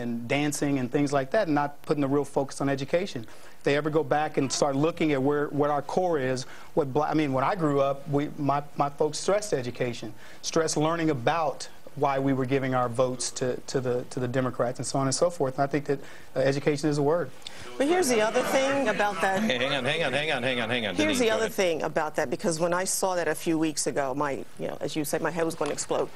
and dancing and things like that, and not putting the real focus on education. If they ever go back and start looking at what our core is, when I grew up, my folks stressed education, stressed learning about why we were giving our votes to the Democrats and so on and so forth. And I think that education is a word. But here's the other thing about that. Hang on. Here's the other thing about that, because when I saw that a few weeks ago, as you said, my head was going to explode.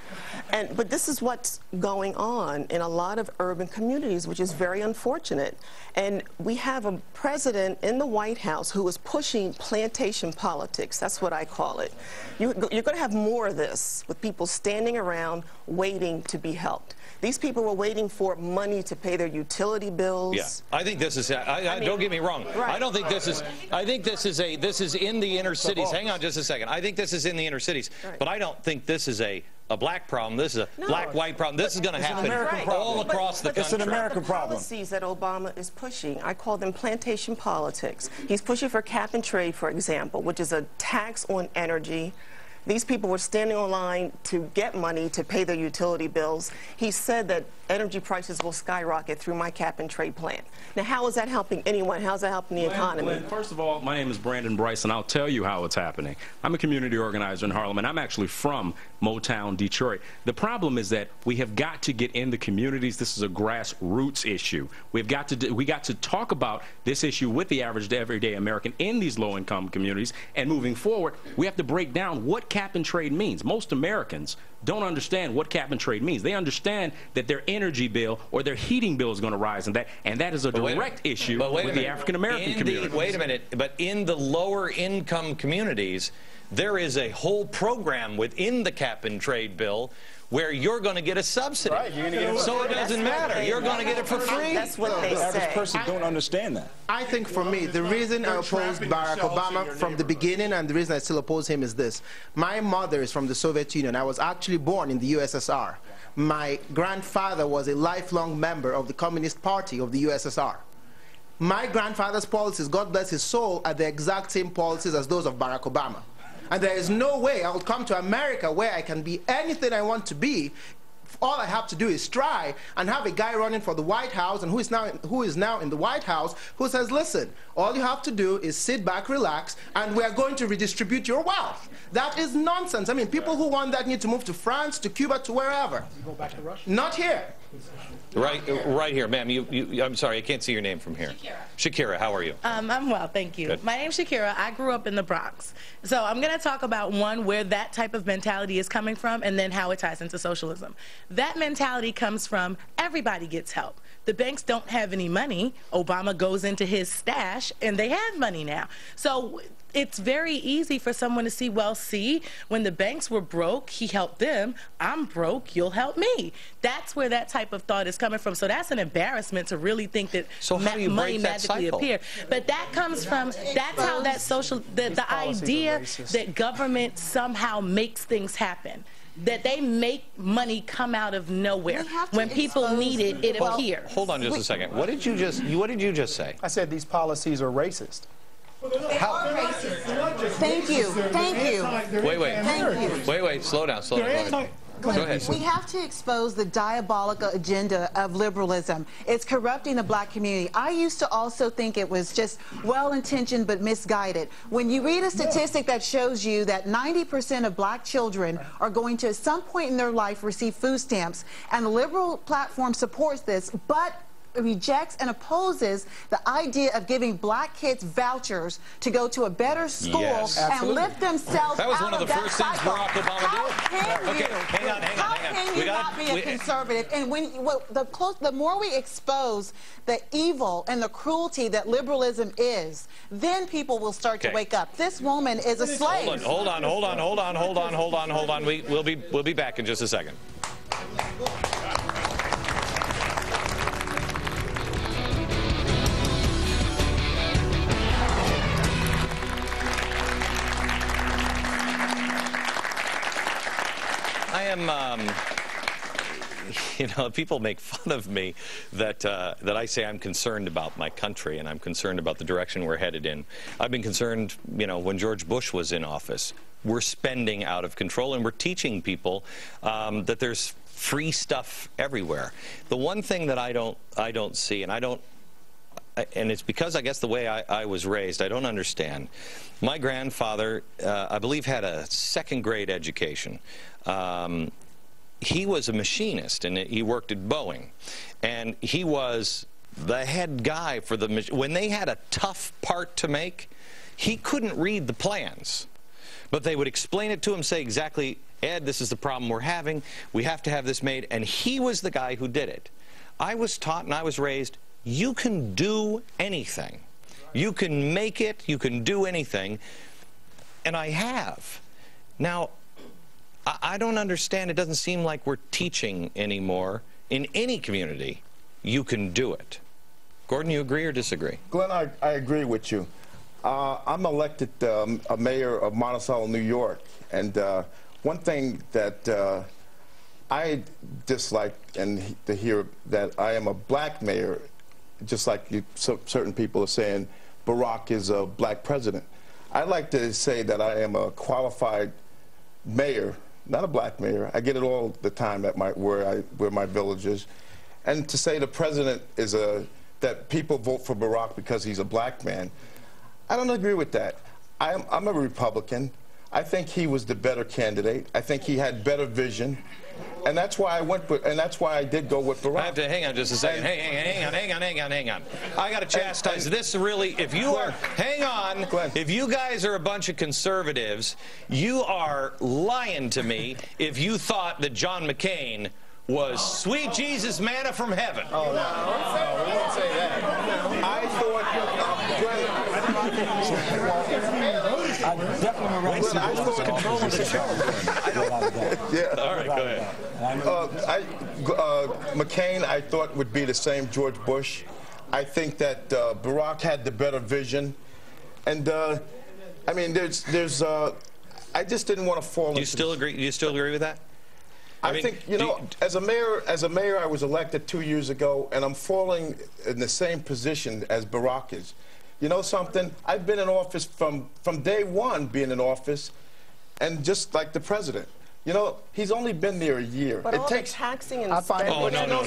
But this is what's going on in a lot of urban communities, which is very unfortunate. And we have a president in the White House who is pushing plantation politics. That's what I call it. You're going to have more of this, with people standing around waiting to be helped. These people were waiting for money to pay their utility bills. Yeah, I think this is. Don't get me wrong. Right. I don't think this is. I think this is in the inner cities. Hang on just a second. I think this is in the inner cities, but I don't think this is a black problem. This is a black-white problem. This is going to happen all across the country. It's an American problem. The policies that Obama is pushing, I call them plantation politics. He's pushing for cap and trade, for example, which is a tax on energy. These people were standing in line to get money to pay their utility bills. He said that energy prices will skyrocket through my cap and trade plan. Now, how is that helping anyone? How is that helping the economy? First of all, my name is Brandon Bryce, and I'll tell you how it's happening. I'm a community organizer in Harlem, and I'm actually from Motown, Detroit. The problem is that we have got to get in the communities. This is a grassroots issue. We got to talk about this issue with the average everyday American in these low-income communities, and moving forward, we have to break down what cap and trade means. Most Americans don't understand what cap and trade means. They understand that their energy bill or their heating bill is going to rise, and that is a direct issue with the African American community. Wait a minute, but in the lower income communities, there is a whole program within the cap and trade bill where you're going to get a subsidy. Right, you're gonna get so it doesn't matter. You're going to get it for free. That's what they say. The average person don't understand that. I think for me, the reason I opposed Barack Obama from the beginning, and the reason I still oppose him, is this. My mother is from the Soviet Union. I was actually born in the USSR. My grandfather was a lifelong member of the Communist Party of the USSR. My grandfather's policies, God bless his soul, are the exact same policies as those of Barack Obama. And there is no way I will come to America where I can be anything I want to be. All I have to do is try and have a guy running for the White House, and who is now in the White House, who says, listen, all you have to do is sit back, relax, and we are going to redistribute your wealth. That is nonsense. I mean, people who want that need to move to France, to Cuba, to wherever. You go back to Russia? Not here. Right here, ma'am. I'm sorry, I can't see your name from here. Shakira, how are you? I'm well, thank you. Good. My name's Shakira. I grew up in the Bronx. So I'm going to talk about, one, where that type of mentality is coming from, and then how it ties into socialism. That mentality comes from everybody gets help. The banks don't have any money. Obama goes into his stash, and they have money now. So it's very easy for someone to see, well, see, when the banks were broke, he helped them. I'm broke, you'll help me. That's where that type of thought is coming from. So that's an embarrassment to really think that money magically appear. But that comes from, that's how that the idea that government somehow makes things happen. That they make money come out of nowhere. When people need it, it appears. Hold on just a second. What did you just say? I said these policies are racist. Thank you. Thank you. Wait. Slow down. Go ahead. We have to expose the diabolical agenda of liberalism. It's corrupting the black community. I used to also think it was just well-intentioned but misguided. When you read a statistic that shows you that 90% of black children are going to, at some point in their life, receive food stamps, and the liberal platform supports this, but rejects and opposes the idea of giving black kids vouchers to go to a better school and lift themselves out of that cycle. That was one of the first things Barack Obama did. How can you not be a conservative? And the more we expose the evil and the cruelty that liberalism is, then people will start to wake up. This woman is a slave. Hold on. We'll be back in just a second. I am, you know, people make fun of me that I say I'm concerned about my country and I'm concerned about the direction we're headed in. I've been concerned, you know, when George Bush was in office. We're spending out of control, and we're teaching people that there's free stuff everywhere. The one thing that I don't see, and it's because I guess the way I was raised, I don't understand. My grandfather, I believe, had a second-grade education. He was a machinist, and he worked at Boeing. And he was the head guy for the machine. When they had a tough part to make, he couldn't read the plans. But they would explain it to him, say exactly, Ed, this is the problem we're having. We have to have this made. And he was the guy who did it. I was taught and I was raised, you can do anything. You can make it. You can do anything. And I have. Now, I don't understand. It doesn't seem like we're teaching anymore in any community. You can do it. Gordon, you agree or disagree? Glenn, I agree with you. I'm elected a mayor of Monticello, New York. And one thing that I dislike and to hear that I am a black mayor, just like certain people are saying Barack is a black president. I'd like to say that I am a qualified mayor, not a black mayor. I get it all the time at where my village is. And to say the president is that people vote for Barack because he's a black man, I don't agree with that. I'm a Republican. I think he was the better candidate. I think he had better vision. And that's why I went with, and that's why I did go with Barack. I have to hang on just a second. Hang on. I got to chastise this really. If you are, hang on. If you guys are a bunch of conservatives, you are lying to me if you thought that John McCain was sweet Jesus manna from heaven. Oh, no, we didn't say that. I thought, I thought control of the show. Yeah. All right, go ahead. McCain, I thought, would be the same George Bush. I think that Barack had the better vision. And, I mean, I just didn't want to fall into... You still agree with that? I think, you know, as a mayor, I was elected 2 years ago, and I'm falling in the same position as Barack is. You know something? I've been in office from day one, being in office, and just like the president. You know, he's only been there a year. But it takes taxing and spending. Oh, no. Don't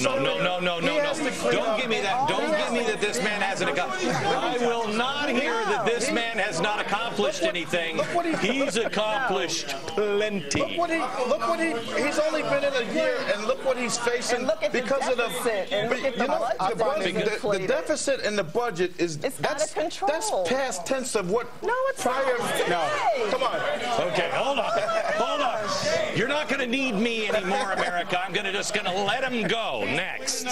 give me that. Don't give me that this man hasn't accomplished. I will not hear that this man has not accomplished anything. He's accomplished plenty. Look what he's only been in a year, and look what he's facing because of the deficit and the budget is that's past tense of what prior. No, come on. Okay, hold on. You're not going to need me anymore, America. I'm just going to let him go. Next.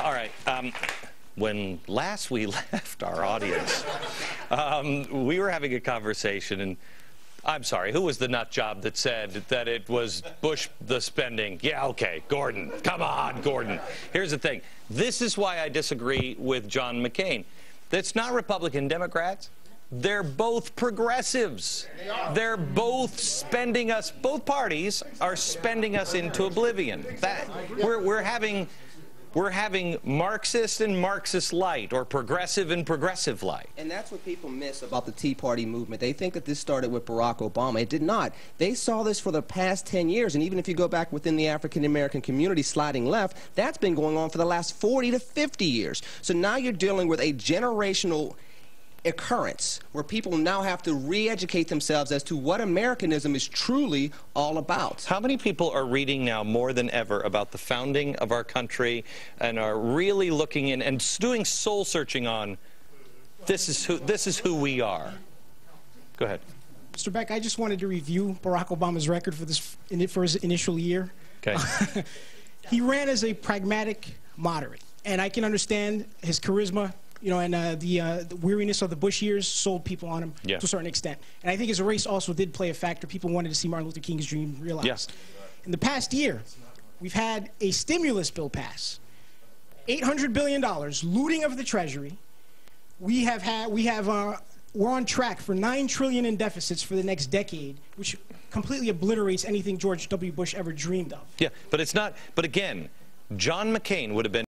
All right. When last we left our audience, we were having a conversation, and I'm sorry, who was the nut job that said that it was Bush the spending? Yeah, okay, Gordon. Come on, Gordon. Here's the thing. This is why I disagree with John McCain. It's not Republican Democrats. They're both progressives. They're both spending us, both parties are spending us into oblivion. We're having Marxist and Marxist light, or progressive and progressive light. And that's what people miss about the Tea Party movement. They think that this started with Barack Obama. It did not. They saw this for the past 10 years, and even if you go back within the African-American community sliding left, that's been going on for the last 40 to 50 years. So now you're dealing with a generational occurrence where people now have to re-educate themselves as to what Americanism is truly all about. How many people are reading now more than ever about the founding of our country and are really looking in and doing soul searching on this is who we are? Go ahead. Mr. Beck, I just wanted to review Barack Obama's record for his initial year. Okay. He ran as a pragmatic moderate, and I can understand his charisma. You know, and the weariness of the Bush years sold people on him to a certain extent. And I think his race also did play a factor. People wanted to see Martin Luther King's dream realized. Yes. In the past year, we've had a stimulus bill pass, $800 billion, looting of the Treasury. We have we're on track for $9 trillion in deficits for the next decade, which completely obliterates anything George W. Bush ever dreamed of. Yeah, but it's not. But again, John McCain would have been